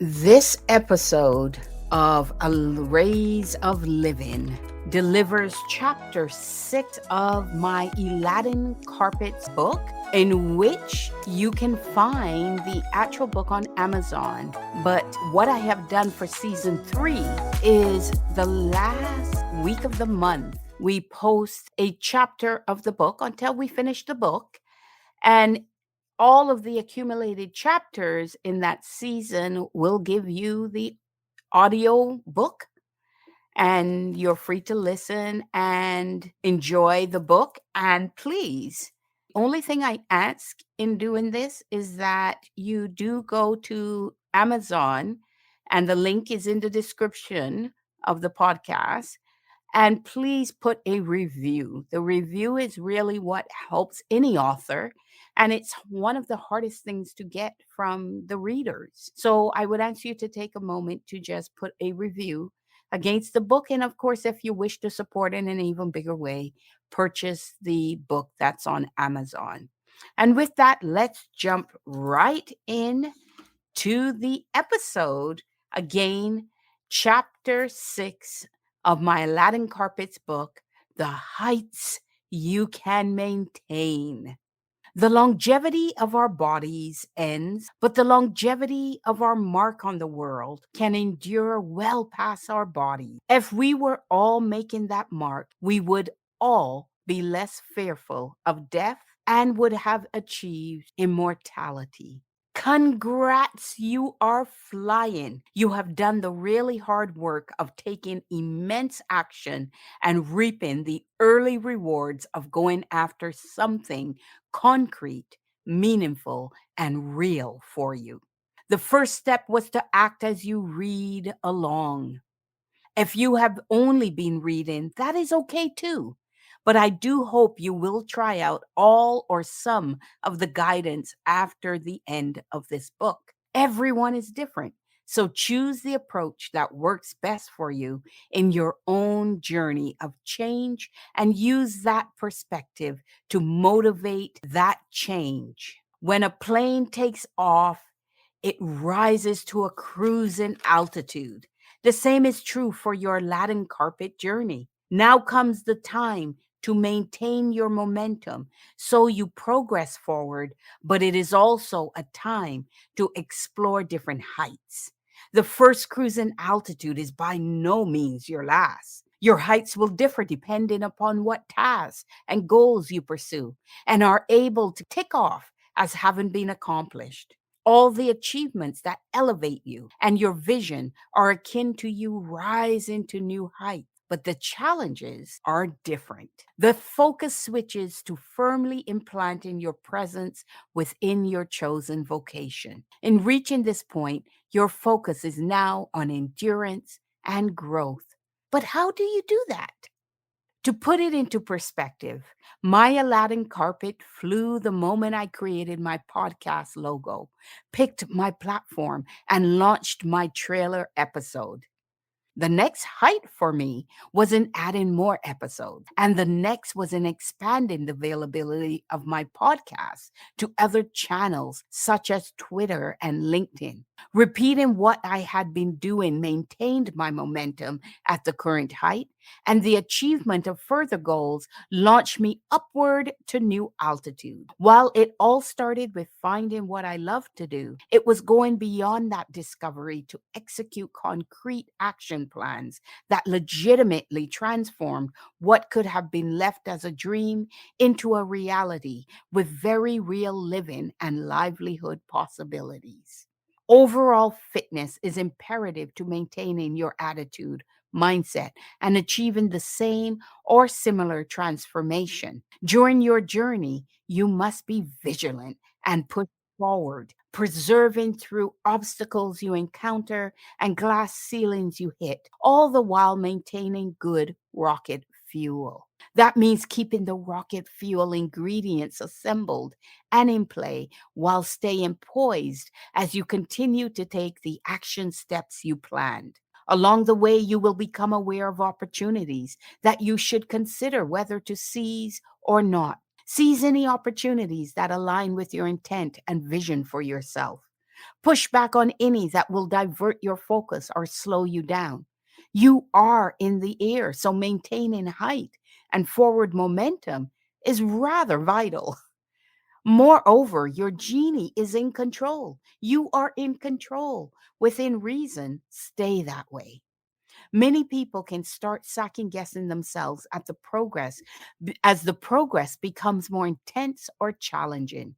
This episode of A Rays of Living delivers chapter 6 of my Aladdin Carpets book, in which you can find the actual book on Amazon. But what I have done for season 3 is the last week of the month, we post a chapter of the book until we finish the book. And all of the accumulated chapters in that season will give you the audio book, and you're free to listen and enjoy the book. And please, only thing I ask in doing this is that you do go to Amazon, and the link is in the description of the podcast. And please put a review. The review is really what helps any author. And it's one of the hardest things to get from the readers. So I would ask you to take a moment to just put a review against the book. And of course, if you wish to support in an even bigger way, purchase the book that's on Amazon. And with that, let's jump right in to the episode. Again, chapter 6 of my Aladdin Carpets book, The Heights You Can Maintain. The longevity of our bodies ends, but the longevity of our mark on the world can endure well past our body. If we were all making that mark, we would all be less fearful of death and would have achieved immortality. Congrats, you are flying. You have done the really hard work of taking immense action and reaping the early rewards of going after something concrete, meaningful, and real for you. The first step was to act as you read along. If you have only been reading, that is okay too. But I do hope you will try out all or some of the guidance after the end of this book. Everyone is different. So choose the approach that works best for you in your own journey of change, and use that perspective to motivate that change. When a plane takes off, it rises to a cruising altitude. The same is true for your Aladdin carpet journey. Now comes the time to maintain your momentum so you progress forward, but it is also a time to explore different heights. The first cruising altitude is by no means your last. Your heights will differ depending upon what tasks and goals you pursue and are able to tick off as having been accomplished. All the achievements that elevate you and your vision are akin to you rising to new heights. But the challenges are different. The focus switches to firmly implanting your presence within your chosen vocation. In reaching this point, your focus is now on endurance and growth. But how do you do that? To put it into perspective, my Aladdin carpet flew the moment I created my podcast logo, picked my platform, and launched my trailer episode. The next height for me was in adding more episodes, and the next was in expanding the availability of my podcast to other channels such as Twitter and LinkedIn. Repeating what I had been doing maintained my momentum at the current height, and the achievement of further goals launched me upward to new altitude. While it all started with finding what I love to do, it was going beyond that discovery to execute concrete action plans that legitimately transformed what could have been left as a dream into a reality with very real living and livelihood possibilities. Overall fitness is imperative to maintaining your attitude, mindset, and achieving the same or similar transformation. During your journey, you must be vigilant and push forward, preserving through obstacles you encounter and glass ceilings you hit, all the while maintaining good rocket fuel. That means keeping the rocket fuel ingredients assembled and in play while staying poised as you continue to take the action steps you planned. Along the way, you will become aware of opportunities that you should consider whether to seize or not. Seize any opportunities that align with your intent and vision for yourself. Push back on any that will divert your focus or slow you down. You are in the air, so maintaining height and forward momentum is rather vital. Moreover, your genie is in control. You are in control. Within reason, stay that way. Many people can start second guessing themselves at the progress as the progress becomes more intense or challenging.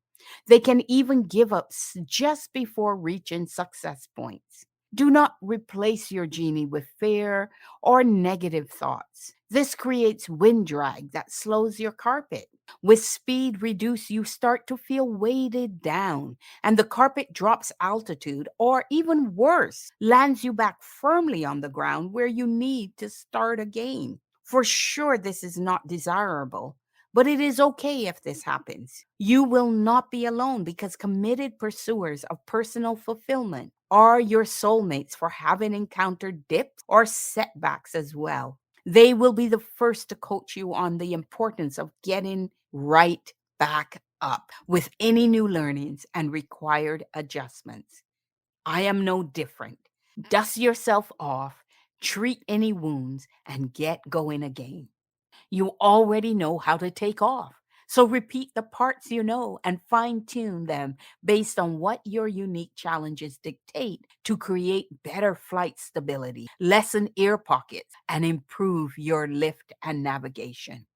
They can even give up just before reaching success points. Do not replace your genie with fear or negative thoughts. This creates wind drag that slows your carpet. With speed reduced, you start to feel weighted down, and the carpet drops altitude, or even worse, lands you back firmly on the ground where you need to start again. For sure, this is not desirable, but it is okay if this happens. You will not be alone because committed pursuers of personal fulfillment are your soulmates for having encountered dips or setbacks as well. They will be the first to coach you on the importance of getting right back up with any new learnings and required adjustments. I am no different. Dust yourself off, treat any wounds, and get going again. You already know how to take off. So repeat the parts you know and fine tune them based on what your unique challenges dictate to create better flight stability, lessen air pockets, and improve your lift and navigation.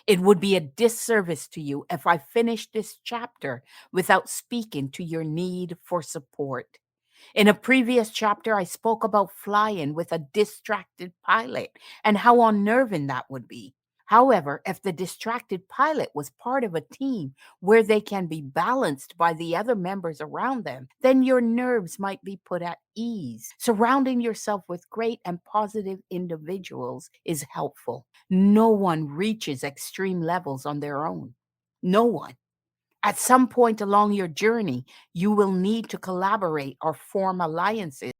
It would be a disservice to you if I finished this chapter without speaking to your need for support. In a previous chapter, I spoke about flying with a distracted pilot and how unnerving that would be. However, if the distracted pilot was part of a team where they can be balanced by the other members around them, then your nerves might be put at ease. Surrounding yourself with great and positive individuals is helpful. No one reaches extreme levels on their own. No one. At some point along your journey, you will need to collaborate or form alliances